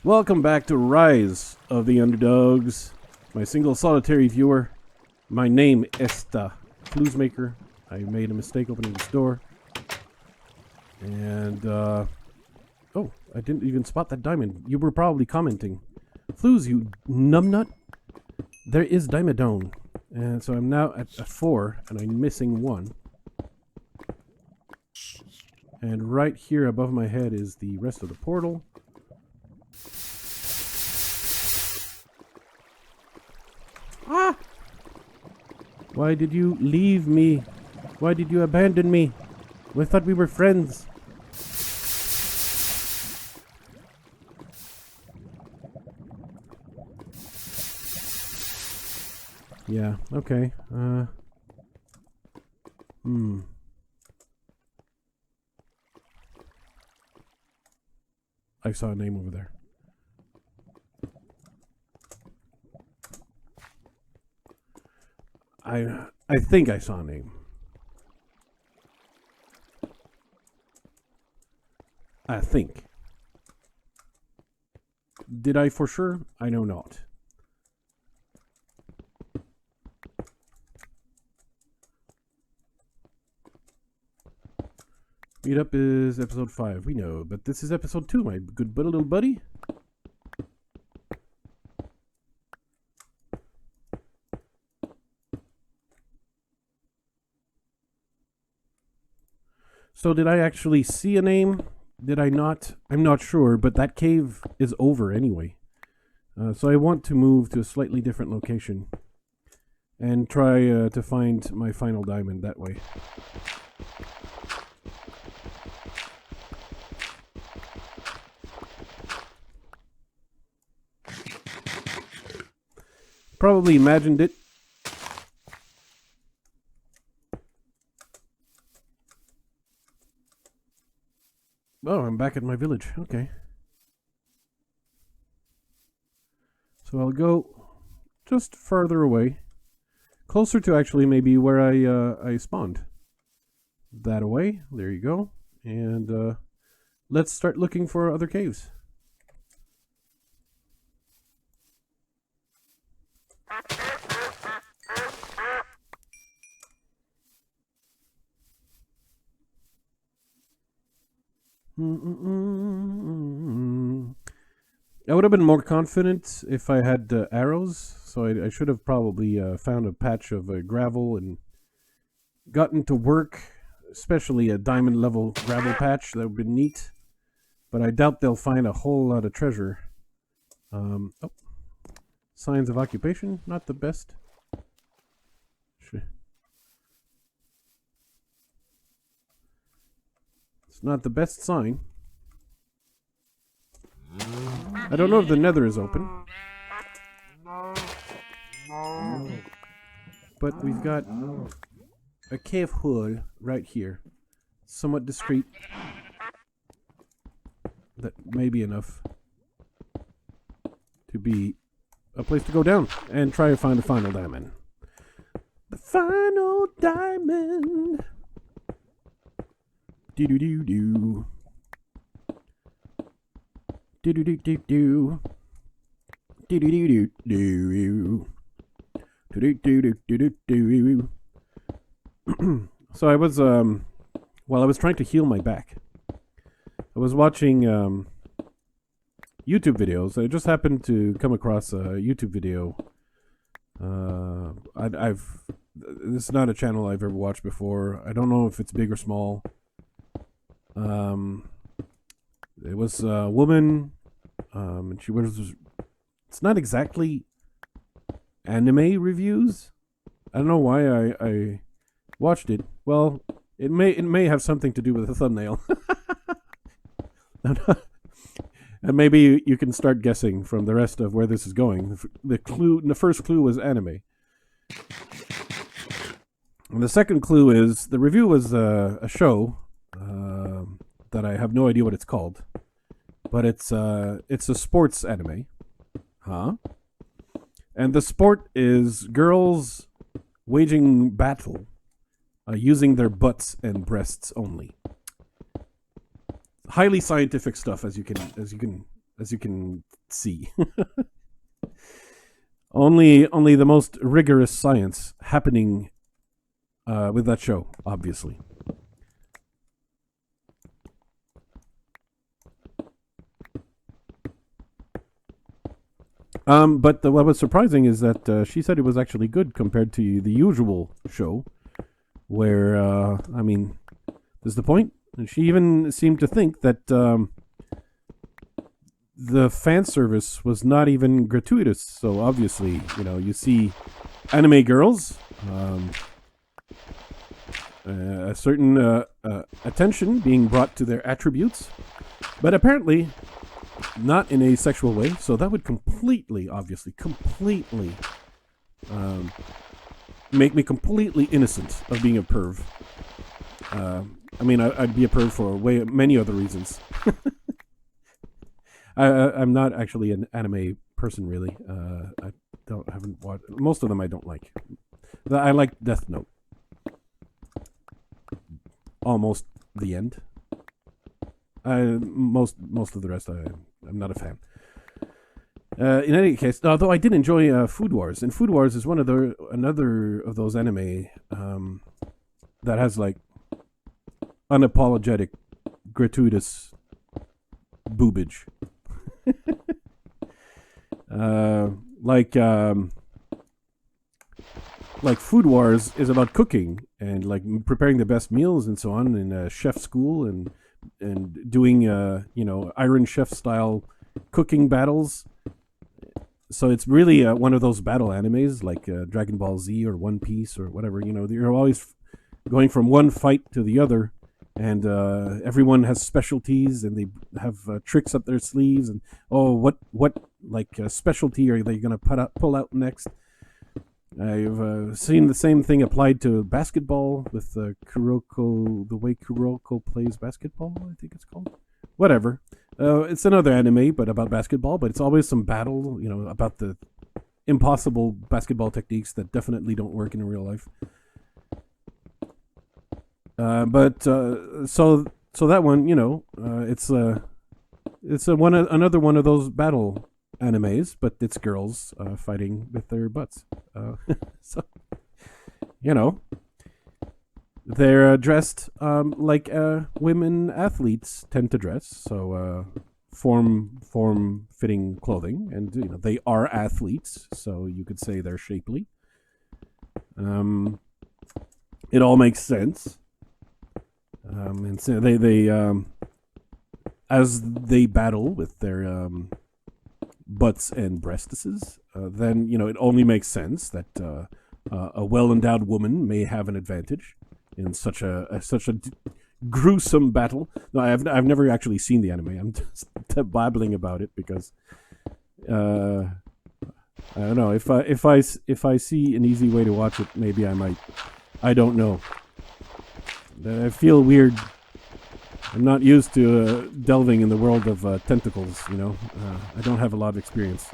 Welcome back to Rise of the Underdogs, my single solitary viewer. My name is Flouze Maker. I made a mistake opening this door. And, oh, I didn't even spot that diamond. You were probably commenting. Flouze, you numbnut. There is Diamondone. And so I'm now at 4, and I'm missing 1. And right here above my head is the rest of the portal. Ah! Why did you leave me? Why did you abandon me? I thought we were friends. Yeah, okay. I saw a name over there. I think I saw a name. I think. Did I for sure? I know not. Meetup is episode 5, we know, but this is episode 2, my good little buddy. So did I actually see a name? Did I not? I'm not sure, but that cave is over anyway. So I want to move to a slightly different location and try to find my final diamond that way. Probably imagined it. Oh, I'm back at my village. Okay. So I'll go just further away. Closer to actually maybe where I spawned. That away. There you go. And let's start looking for other caves. I would have been more confident if I had arrows, so I should have probably found a patch of gravel and gotten to work, especially a diamond level gravel patch. That would have been neat, but I doubt they'll find a whole lot of treasure. Oh, signs of occupation, not the best. It's not the best sign. I don't know if the nether is open. But we've got a cave hole right here. Somewhat discreet. That may be enough to be a place to go down and try to find the final diamond. The final diamond! Do-do-do-do. Do-do-do-do-do. Do-do-do-do-do. Do-do-do-do-do-do. So I was, while I was trying to heal my back, I was watching YouTube videos. I just happened to come across a YouTube video. This is not a channel I've ever watched before. I don't know if it's big or small. It was a woman, and she was. It's not exactly anime reviews. I don't know why I watched it. Well, it may have something to do with the thumbnail. And maybe you can start guessing from the rest of where this is going. The first clue was anime. And the second clue is the review was a show that I have no idea what it's called, but it's a sports anime, huh? And the sport is girls waging battle using their butts and breasts only. Highly scientific stuff, as you can as you can see. Only the most rigorous science happening with that show, obviously. But what was surprising is that she said it was actually good compared to the usual show, where I mean, there's the point. And she even seemed to think that the fan service was not even gratuitous. So obviously, you see anime girls, a certain attention being brought to their attributes, but apparently not in a sexual way. So that would completely make me completely innocent of being a perv. I mean, I'd be a perv for many other reasons. I'm not actually an anime person, really. I haven't watched most of them. I don't like. I like Death Note. Almost the end. Most of the rest, I'm not a fan. In any case, although I did enjoy Food Wars, and Food Wars is another of those anime that has like unapologetic, gratuitous boobage. Like Food Wars is about cooking and like preparing the best meals and so on in chef school and doing Iron Chef style cooking battles. So it's really one of those battle animes like Dragon Ball Z or One Piece or whatever. You're always going from one fight to the other, and everyone has specialties and they have tricks up their sleeves. And what specialty are they going to pull out next? I've seen the same thing applied to basketball with Kuroko, the way Kuroko plays basketball, I think it's called. Whatever. It's another anime, but about basketball, but it's always some battle, about the impossible basketball techniques that definitely don't work in real life. So that one, it's another one of those battle animes, but it's girls fighting with their butts. So, they're dressed like women athletes tend to dress. So form-fitting clothing, and they are athletes, so you could say they're shapely. It all makes sense. And so they as they battle with their butts and breastises, then it only makes sense that a well-endowed woman may have an advantage in such a gruesome battle. No, I've never actually seen the anime. I'm just babbling about it because I don't know if I see an easy way to watch it, maybe I might. I don't know. I feel weird. I'm not used to delving in the world of tentacles, I don't have a lot of experience.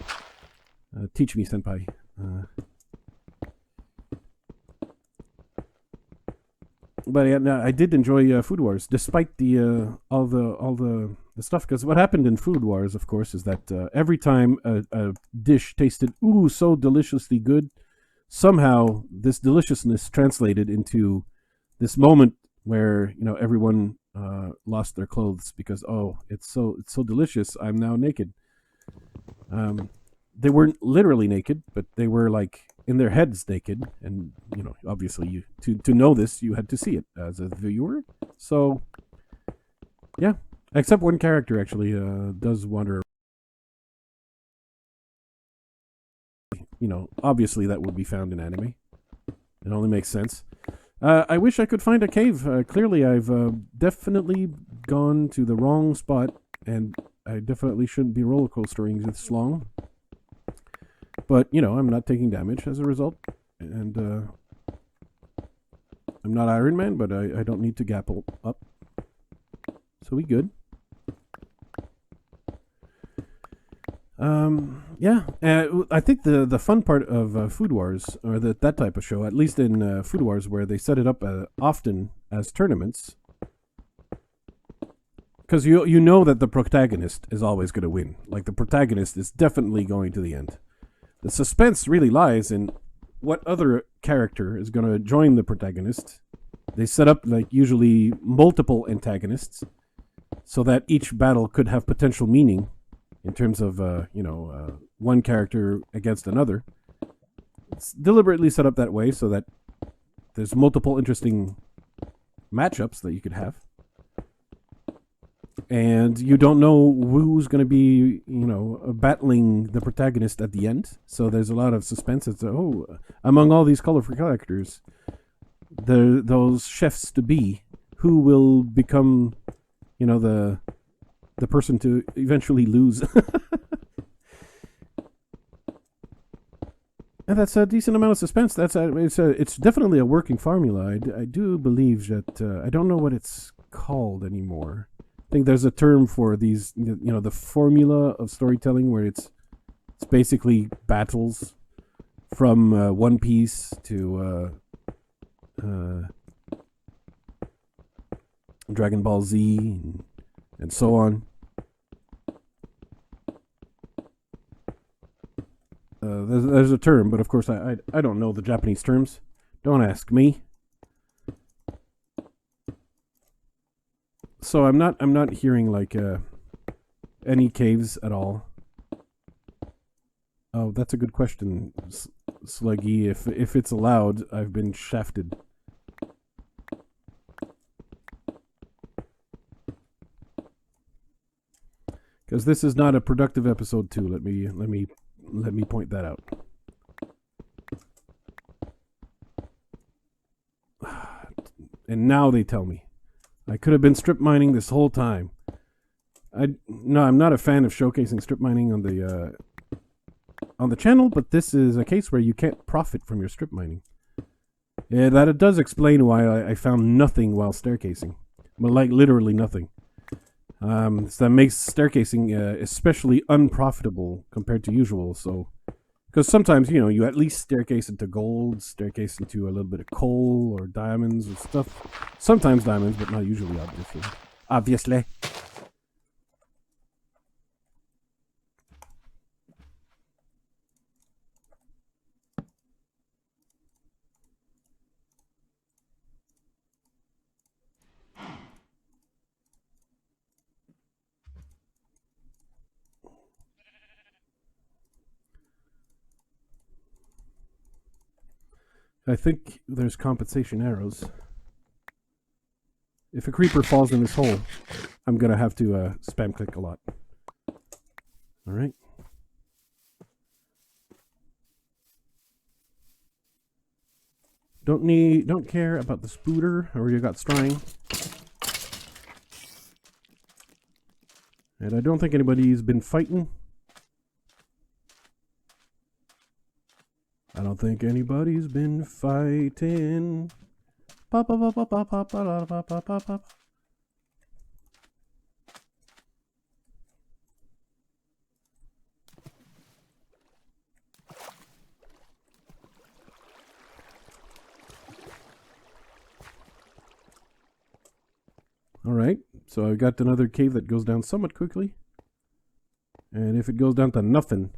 Teach me, senpai. But yeah, no, I did enjoy Food Wars, despite all the stuff. Because what happened in Food Wars, of course, is that every time a dish tasted so deliciously good, somehow this deliciousness translated into this moment where everyone lost their clothes because it's so delicious. I'm now naked. They weren't literally naked, but they were like in their heads naked, and obviously to know this, you had to see it as a viewer. So yeah, except one character actually does wander. Obviously that would be found in anime. It only makes sense. I wish I could find a cave. Clearly, I've definitely gone to the wrong spot, and I definitely shouldn't be roller coastering this long. But, I'm not taking damage as a result, and I'm not Iron Man, but I don't need to gapple up. So we good. Yeah, I think the fun part of Food Wars, or that type of show, at least in Food Wars, where they set it up often as tournaments, because you know that the protagonist is always going to win. Like, the protagonist is definitely going to the end. The suspense really lies in what other character is going to join the protagonist. They set up, like, usually multiple antagonists so that each battle could have potential meaning in terms of, one character against another. It's deliberately set up that way so that there's multiple interesting matchups that you could have. And you don't know who's going to be, battling the protagonist at the end. So there's a lot of suspense. It's, among all these colorful characters, those chefs to be, who will become, the person to eventually lose. And that's a decent amount of suspense. It's definitely a working formula. I do believe that I don't know what it's called anymore. I think there's a term for these, the formula of storytelling where it's basically battles from One Piece to Dragon Ball Z and so on. There's a term, but of course I don't know the Japanese terms. Don't ask me. So I'm not hearing like any caves at all. Oh, that's a good question, Sluggy. If it's allowed, I've been shafted. Because this is not a productive episode 2. Let me point that out. And now they tell me I could have been strip mining this whole time. I'm not a fan of showcasing strip mining on the channel, but this is a case where you can't profit from your strip mining. Yeah, that it does explain why I found nothing while staircasing. But like literally nothing. So that makes staircasing especially unprofitable compared to usual. So, because sometimes, you at least staircase into gold, staircase into a little bit of coal or diamonds or stuff. Sometimes diamonds, but not usually, obviously. I think there's compensation arrows. If a creeper falls in this hole, I'm going to have to spam click a lot. Alright. Don't care about the spooter. I already got Strine. And I don't think anybody's been fighting. I don't think anybody's been fighting. Pop, pop, pop, pop, pop, pop, pop, pop, pop, pop. Alright, so I got another cave that goes down somewhat quickly. And if it goes down to nothing,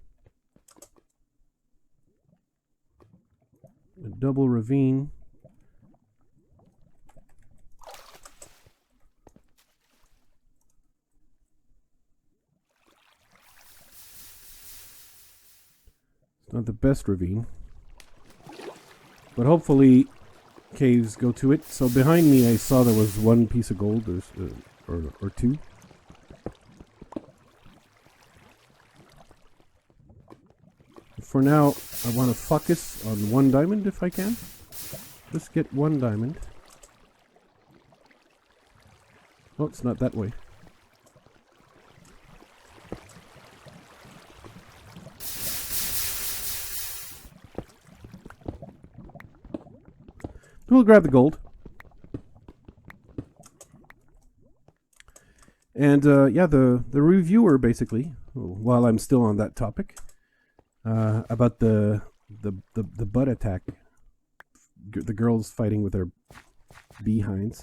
a double ravine. It's not the best ravine, but hopefully caves go to it. So behind me I saw there was one piece of gold or two. For now, I want to focus on one diamond if I can. Just get one diamond. Oh, it's not that way. We'll grab the gold. And yeah, the reviewer basically, while I'm still on that topic, about the butt attack, the girls fighting with their behinds.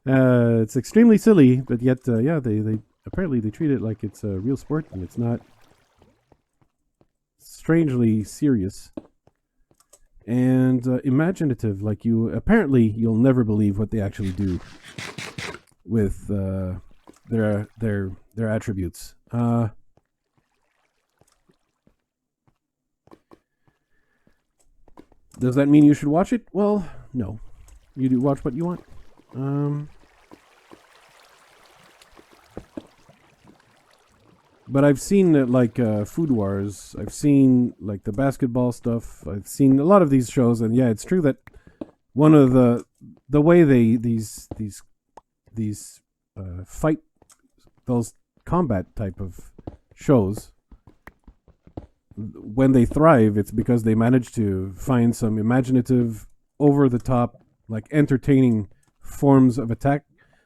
It's extremely silly, but yet, yeah, they apparently they treat it like it's a real sport, and it's not. Strangely serious and imaginative. Like apparently you'll never believe what they actually do with their attributes. Does that mean you should watch it? Well, no. You do watch what you want. But I've seen like Food Wars. I've seen like the basketball stuff. I've seen a lot of these shows, and yeah, it's true that one of the way these fight, those combat type of shows, when they thrive, it's because they manage to find some imaginative, over the top, like entertaining forms of attack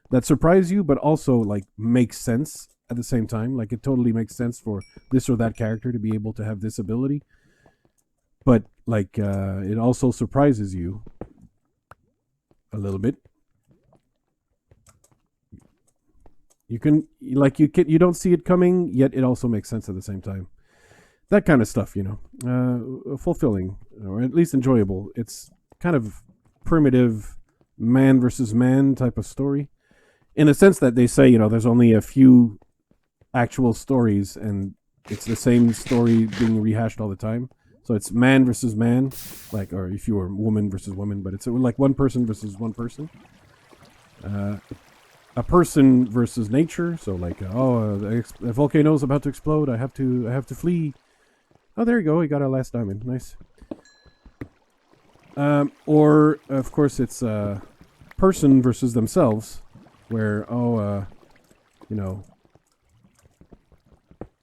that surprise you, but also like make sense at the same time. Like it totally makes sense for this or that character to be able to have this ability, but like it also surprises you a little bit. You don't see it coming, yet it also makes sense at the same time. That kind of stuff, fulfilling, or at least enjoyable. It's kind of primitive man versus man type of story, in a sense that they say, there's only a few actual stories, and it's the same story being rehashed all the time. So it's man versus man, like, or if you were woman versus woman, but it's like one person versus one person. A person versus nature. So like, a volcano's about to explode. I have to flee. Oh, there you go. We got our last diamond. Nice. Or of course it's person versus themselves, where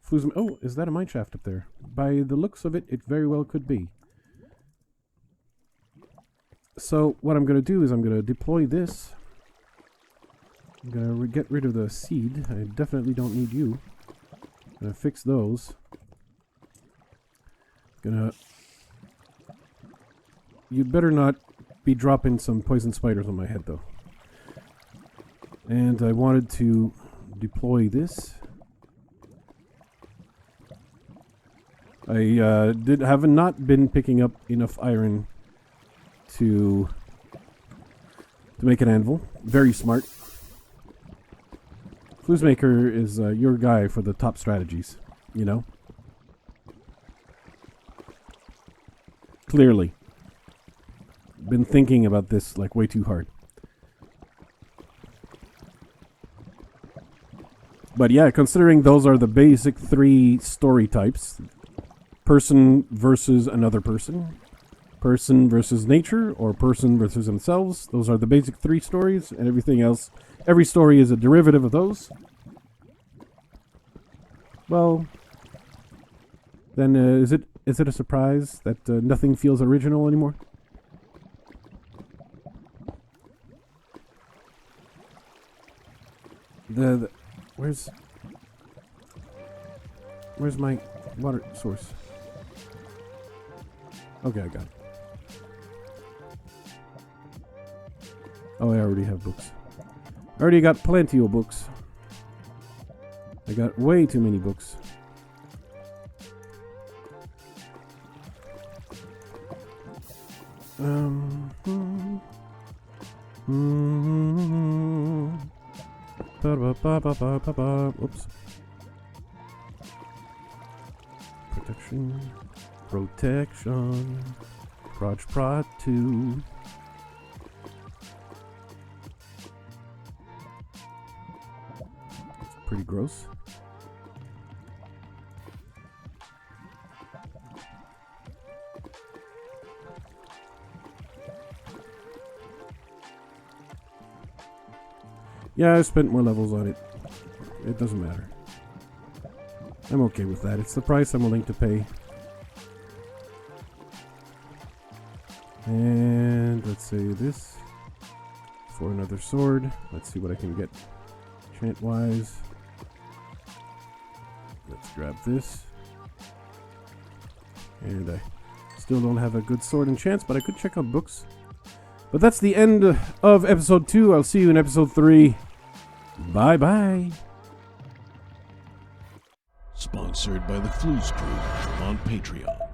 Flouze. Oh, is that a mine shaft up there? By the looks of it, it very well could be. So what I'm going to do is I'm going to deploy this. I'm going to get rid of the seed. I definitely don't need you. I'm going to fix those. You'd better not be dropping some poison spiders on my head, though. And I wanted to deploy this. I have not been picking up enough iron to make an anvil. Very smart. Flouze Maker is your guy for the top strategies, Clearly. Been thinking about this like way too hard. But yeah, considering those are the basic 3 story types, person versus another person, person versus nature, or person versus themselves, those are the basic 3 stories, and everything else, every story is a derivative of those. Well, then is it a surprise that nothing feels original anymore? Where's my water source? Okay, I got it. Oh, I already have books. I already got plenty of books. I got way too many books. Oops. Protection. Prod 2. It's pretty gross. Yeah, I spent more levels on it. It doesn't matter. I'm okay with that. It's the price I'm willing to pay. And let's say this for another sword. Let's see what I can get enchant-wise. Let's grab this. And I still don't have a good sword enchants, but I could check out books. But that's the end of episode 2. I'll see you in episode 3. Bye-bye. Sponsored by the Flouze crew on Patreon.